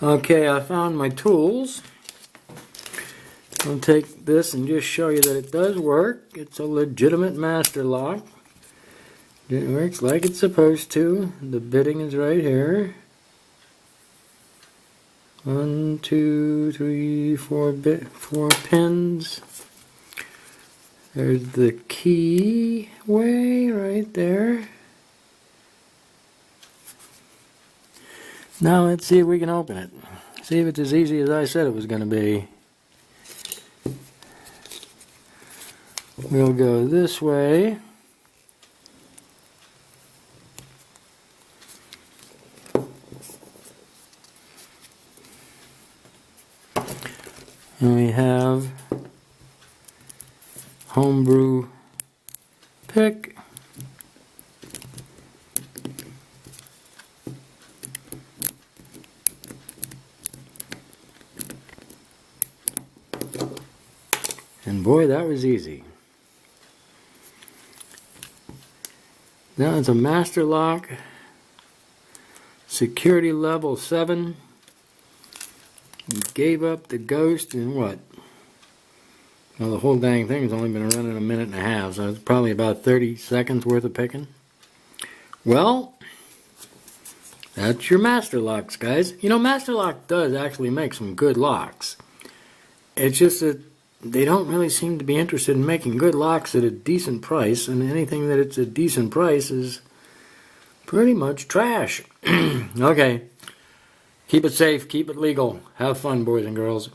Okay, I found my tools. I'll take this and just show you that it does work. It's a legitimate master lock. It works like it's supposed to. The bitting is right here. 1, 2, 3, 4 pins. There's the key way right there. Now let's see if we can open it. See if it's as easy as I said it was going to be. We'll go this way. And we have homebrew pick. And boy, that was easy. Now it's a Master Lock, security level 7. We gave up the ghost in what? Well, the whole dang thing has only been running a minute and a half, so it's probably about 30 seconds worth of picking. Well, that's your Master Locks, guys. You know, Master Lock does actually make some good locks. It's just that they don't really seem to be interested in making good locks at a decent price, and anything that it's a decent price is pretty much trash. Okay. Keep it safe, keep it legal. Have fun, boys and girls.